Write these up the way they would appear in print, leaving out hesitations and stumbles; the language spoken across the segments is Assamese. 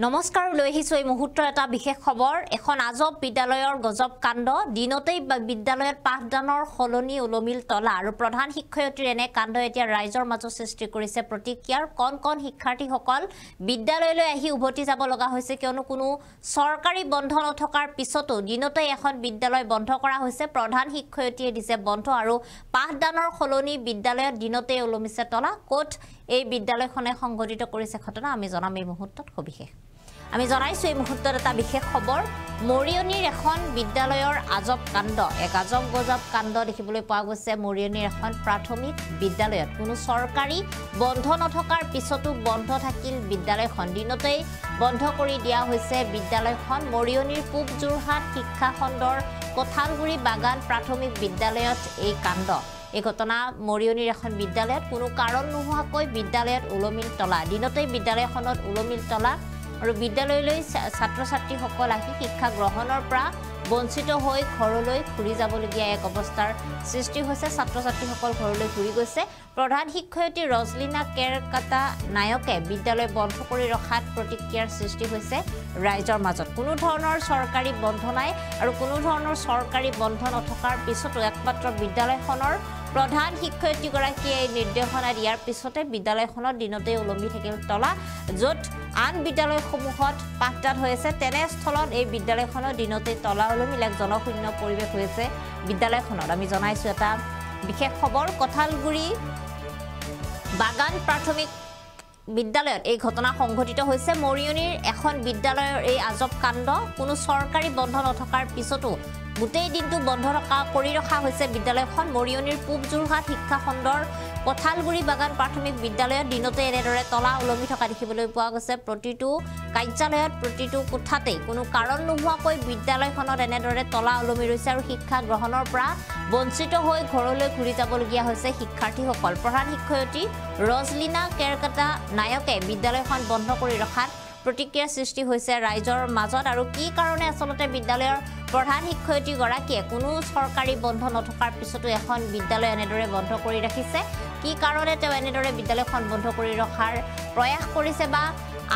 নমস্কাৰ লৈ আহিছো এই মুহূৰ্তৰ এটা বিশেষ খবৰ এখন আজব বিদ্যালয়ৰ গজব কাণ্ড দিনতেই বিদ্যালয়ত পাঠদানৰ খলনি উলমিল তলা আৰু প্ৰধান শিক্ষয়িত্ৰীৰ এনে কাণ্ড এতিয়া ৰাইজৰ মাজত সৃষ্টি কৰিছে প্ৰতিক্ৰিয়াৰ কণ শিক্ষাৰ্থীসকল বিদ্যালয়লৈ আহি উভতি যাব লগা হৈছে কিয়নো কোনো চৰকাৰী বন্ধ নথকাৰ পিছতো দিনতেই এখন বিদ্যালয় বন্ধ কৰা হৈছে প্ৰধান শিক্ষয়িত্ৰীয়ে দিছে বন্ধ আৰু পাঠদানৰ খলনি বিদ্যালয়ত দিনতেই উলমিছে তলা কোট এই বিদ্যালয়খনে সংঘটিত কৰিছে ঘটনা আমি জনাম এই মুহূৰ্তত সবিশেষ আমি জনাইছো এই মুহূৰ্তত এটা বিশেষ খবৰ মৰিয়নিৰ এখন বিদ্যালয়ৰ আজব কাণ্ড এক আজব গজব কাণ্ড দেখিবলৈ পোৱা গৈছে মৰিয়নিৰ এখন প্ৰাথমিক বিদ্যালয়ত কোনো চৰকাৰী বন্ধ নথকাৰ পিছতো বন্ধ থাকিল বিদ্যালয়খন দিনতেই বন্ধ কৰি দিয়া হৈছে বিদ্যালয়খন মৰিয়নিৰ পূব যোৰহাট শিক্ষা খণ্ডৰ কঠালগুৰি বাগান প্ৰাথমিক বিদ্যালয়ত এই কাণ্ড এই ঘটনা মৰিয়নিৰ এখন বিদ্যালয়ত কোনো কাৰণ নোহোৱাকৈ বিদ্যালয়ত উলমিল তলা দিনতেই বিদ্যালয়খনত উলমিল তলা আৰু বিদ্যালয়লৈ ছাত্ৰ-ছাত্ৰীসকল আহি শিক্ষা গ্ৰহণৰ পৰা বঞ্চিত হৈ ঘৰলৈ ঘূৰি যাবলগীয়া এক অৱস্থাৰ সৃষ্টি হৈছে ছাত্ৰ-ছাত্ৰীসকল ঘৰলৈ ঘূৰি গৈছে প্ৰধান শিক্ষয়িত্ৰী ৰজলিনা কেৰকাটা নায়কে বিদ্যালয় বন্ধ কৰি ৰখাত প্ৰতিক্ৰিয়াৰ সৃষ্টি হৈছে ৰাইজৰ মাজত কোনো ধৰণৰ চৰকাৰী বন্ধ নাই আৰু কোনো ধৰণৰ চৰকাৰী বন্ধ নথকাৰ পিছতো একমাত্ৰ বিদ্যালয়খনৰ প্ৰধান শিক্ষয়িত্ৰীগৰাকীয়ে নিৰ্দেশনা দিয়াৰ পিছতে বিদ্যালয়খনত দিনতেই উলমি থাকিল তলা য'ত আন বিদ্যালয়সমূহত পাঠদান হৈ আছে তেনেস্থলত এই বিদ্যালয়খনৰ দিনতেই তলা উলমিল এক জনশূন্য পৰিৱেশ হৈছে বিদ্যালয়খনত আমি জনাইছো এটা বিশেষ খবৰ কঠালগুৰি বাগান প্ৰাথমিক বিদ্যালয়ত এই ঘটনা সংঘটিত হৈছে মৰিয়নিৰ এখন বিদ্যালয়ৰ এই আজব কাণ্ড কোনো চৰকাৰী বন্ধ নথকাৰ পিছতো গোটেই দিনটো বন্ধ কৰি ৰখা হৈছে বিদ্যালয়খন মৰিয়নিৰ পূব যোৰহাট শিক্ষা খণ্ডৰ কঠালগুৰি বাগান প্ৰাথমিক বিদ্যালয়ত দিনতে এনেদৰে তলা উলমি থকা দেখিবলৈ পোৱা গৈছে প্ৰতিটো কাৰ্যালয়ত প্ৰতিটো কোঠাতেই কোনো কাৰণ নোহোৱাকৈ বিদ্যালয়খনত এনেদৰে তলা উলমি ৰৈছে আৰু শিক্ষা গ্ৰহণৰ পৰা বঞ্চিত হৈ ঘৰলৈ ঘূৰি যাবলগীয়া হৈছে শিক্ষাৰ্থীসকল প্ৰধান শিক্ষয়িত্ৰী ৰজলিনা কেৰকাটা নায়কে বিদ্যালয়খন বন্ধ কৰি ৰখাত প্ৰতিক্ৰিয়াৰ সৃষ্টি হৈছে ৰাইজৰ মাজত আৰু কি কাৰণে আচলতে বিদ্যালয়ৰ প্ৰধান শিক্ষয়িত্ৰীগৰাকীয়ে কোনো চৰকাৰী বন্ধ নথকাৰ পিছতো এখন বিদ্যালয় এনেদৰে বন্ধ কৰি ৰাখিছে কি কাৰণে তেওঁ এনেদৰে বিদ্যালয়খন বন্ধ কৰি ৰখাৰ প্ৰয়াস কৰিছে বা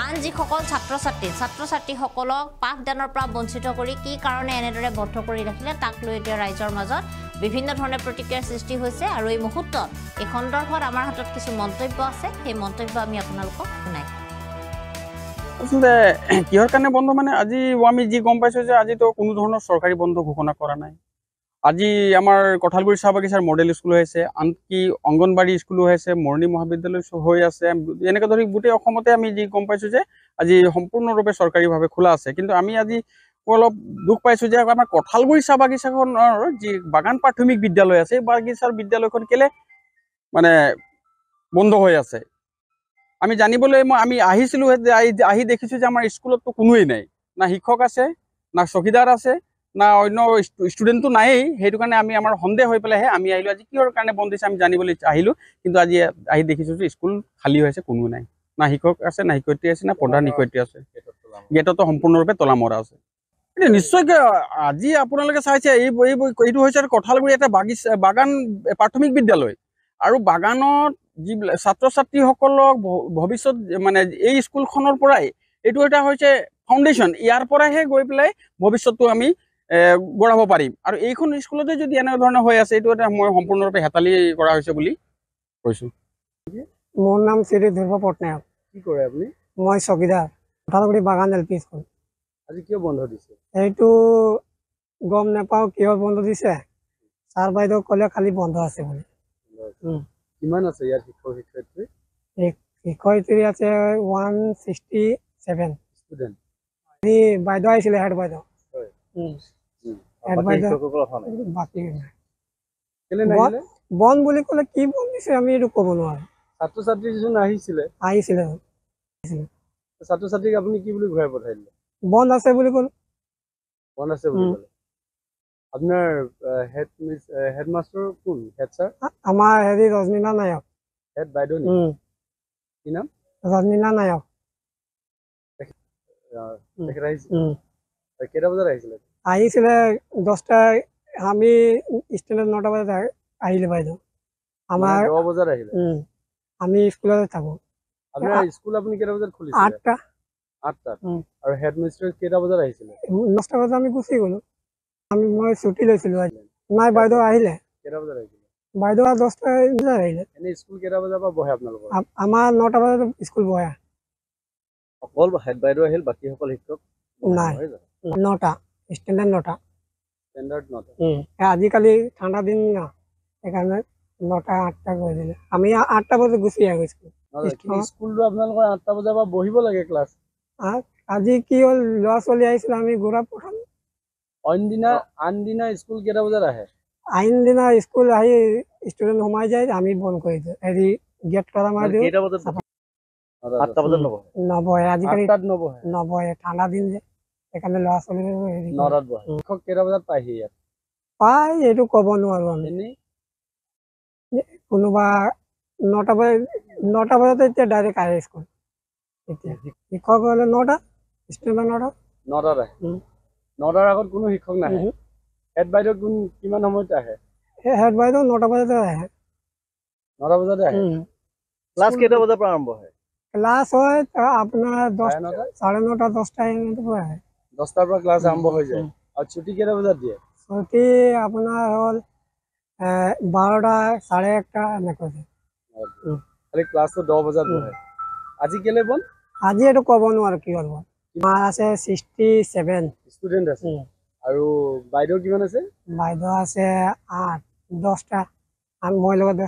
আন যিসকল ছাত্ৰ-ছাত্ৰীসকলক পাঠদানৰ পৰা বঞ্চিত কৰি কি কাৰণে এনেদৰে বন্ধ কৰি ৰাখিলে তাক লৈ এতিয়া ৰাইজৰ মাজত বিভিন্ন ধৰণৰ প্ৰতিক্ৰিয়াৰ সৃষ্টি হৈছে আৰু এই মুহূৰ্তত এই সন্দৰ্ভত আমাৰ হাতত কিছু মন্তব্য আছে সেই মন্তব্য আমি আপোনালোকক শুনাই আসলে কিহৰ কাৰণে বন্ধ মানে আজি আমি যি গম পাইছো যে আজি তো কোনো ধৰণৰ চৰকাৰী বন্ধ ঘোষণা কৰা নাই আজি আমাৰ কঠালগুৰি চাহ বাগিচাৰ মডেল স্কুল হৈছে আনকি অংগনবাড়ী স্কুলো হৈছে মৰণি মহাবিদ্যালয় হৈ আছে এনেকৈ ধৰি গোটেই অসমতে আমি যি গম পাইছো যে আজি সম্পূৰ্ণৰূপে চৰকাৰীভাৱে খোলা আছে কিন্তু আমি আজি অলপ দুখ পাইছো যে আমাৰ কঠালগুৰি চাহ বাগিচাখনৰ যি বাগান প্ৰাথমিক বিদ্যালয় আছে এই বাগিচাৰ বিদ্যালয়খন কেলে মানে বন্ধ হৈ আছে আমি জানিবলৈ আমি আহিছিলোঁ আহি দেখিছোঁ যে আমাৰ স্কুলততো কোনোৱেই নাই না শিক্ষক আছে না চকীদাৰ আছে না অন্য ষ্টুডেণ্টটো নায়েই সেইটো কাৰণে আমি আমাৰ সন্দেহ হৈ পেলাইহে আমি আহিলোঁ আজি কিহৰ কাৰণে বন্ধ দিছে আমি জানিবলৈ আহিলোঁ কিন্তু আজি আহি দেখিছোঁ যে স্কুল খালী হৈ আছে কোনো নাই না শিক্ষক আছে না শিক্ষয়িত্ৰী আছে না প্ৰধান শিক্ষয়িত্ৰী আছে গেটতো সম্পূৰ্ণৰূপে তলা মৰা আছে এতিয়া নিশ্চয়কৈ আজি আপোনালোকে চাইছে এইটো হৈছে কঠালগুৰি এটা বাগান প্ৰাথমিক বিদ্যালয় আৰু বাগানত যিবিলাক ছাত্ৰ-ছাত্ৰীসকলক ভৱিষ্যত মানে এই স্কুলখনৰ পৰাই এইটো এটা হৈছে ফাউণ্ডেশ্যন ইয়াৰ পৰাহে গৈ পেলাই ভৱিষ্যতটো আমি গঢ়াব পাৰিম আৰু এইখন স্কুলতে যদি এনেধৰণৰ হৈ আছে এইটো এটা মই সম্পূৰ্ণৰূপে হেতালি কৰা হৈছে বুলি কৈছোঁ মোৰ নাম শ্ৰী ধ্ৰুৱ পটনায়ক কি কৰে আপুনি মই চকীদাৰ কঠালগুৰি বাগান এল পি স্কুল আজি কিয় বন্ধ দিছে এইটো গম নাপাওঁ কিয় বন্ধ দিছে ছাৰ বাইদেউ ক'লে খালি বন্ধ আছে বুলি কিমান আছে ইয়াত শিক্ষক শিক্ষয়িত্ৰী শিক্ষয়িত্ৰী আছে 167 ষ্টুডেণ্ট বাইদেউ আহিছিলে হেড বাইদেউ হেড বাইদেউ বাকী বন্ধ বুলি ক'লে কি বন্ধ দিছে আমি এইটো ক'ব নোৱাৰো ছাত্ৰ-ছাত্ৰী যিজন আহিছিলে ছাত্ৰ-ছাত্ৰীক আপুনি কি বুলি ঘূৰাই পঠাই দিলে বন্ধ আছে বুলি ক'লো বন্ধ আছে বুলি ক'লে আপোনাৰ হেডমাষ্টাৰ কোন হেড ছাৰ আমাৰ হেৰি ৰজনীনা নায়ক হেড বাইদেউ নেকি কি নাম ৰজনীনা নায়ক কেইটা বজাত আহিছিলে আহিছিলে 10টা আমি ষ্টেণ্ডত 9টা বজাত আহিলে বাইদেউ আমাৰ 10 বজাত আহিলে আমি স্কুলতে থাকো আপোনাৰ স্কুল আপুনি কেইটা বজাত খুলিছে 8টা 8টাত আৰু হেডমিস্ট্ৰেছ কেইটা বজাত আহিছিলে 9টা বজাত আমি গুচি গ'লো মই ছুটি লৈছিলোঁ আজি নাই বাইদেউ আহিলে কেইটা বজাত আহিছিলে বাইদেউ 10টা বজাত আহিলে এনে স্কুল কেইটা বজাৰ পৰা বহে আপোনালোকৰ আমাৰ 9টা বজাত স্কুল বহে অকল হেড বাইদেউ আহিল বাকী সকল শিক্ষক নাই 9টা ষ্টেণ্ডাৰ্ড 9টা ষ্টেণ্ডাৰ্ড 9টা আজিকালি ঠাণ্ডা দিন না সেইকাৰণে 9টা 8টা কৰি দিলে আমি 8টা বজাত গুচি আহিছোঁ স্কুলটো আপোনালোকৰ 8টা বজাৰ পৰা বহিব লাগে ক্লাছ আজি কি হ'ল ল'ৰা ছোৱালী আহিছিল আমি ঘূৰা পঠাম আন দিনা স্কুল কেইটা বজাত আহে আইন দিনা স্কুল আহি ষ্টুডেণ্ট সোমাই যায় আমি বন্ধ কৰি দিওঁ হেৰি গেট তলা মাৰি দিওঁ কেইটা বজাত 8টা বজাত নবহে আজিকালি 8টাত নবহে ঠাণ্ডা দিন যে সেইকাৰণে ল'ৰা ছোৱালী 9টাত বহে শিক্ষক কেইটা বজাত পায়হি ইয়াত পাই এইটো ক'ব নোৱাৰো আমি এনেই কোনোবা 9টা বজাত এতিয়া ডাইৰেক্ট আহে স্কুল এতিয়া শিক্ষক হ'লে 9টা ষ্টুডেণ্ট 9টাত আহে 9টাৰ আগত কোনো শিক্ষক নাহে হেড বাইদেউ কিমান সময়ত আহে হেড বাইদেউ 9টা বজাতে আহে 9টা বজাতে আহে ক্লাছ কেইটা বজাৰ পৰা আৰম্ভ হয় ক্লাছ হয় আপোনাৰ 9:30 10টা এনেকৈ আহে 10টাৰ পৰা ক্লাছ আৰম্ভ হৈ যায় আৰু ছুটি কেইটা বজাত দিয়ে ছুটি আপোনাৰ হ'ল 12টা 1:30 এনেকৈ খালি ক্লাছটো 10 বজাত বহে আজি কেলে বন্ধ আজি এইটো ক'ব নোৱাৰো কি হ'ল আমাৰ আছে 67 ষ্টুডেণ্ট আছে আৰু বাইদেউ কিমান আছে বাইদেউ আছে 8 10টা আৰু মই লগত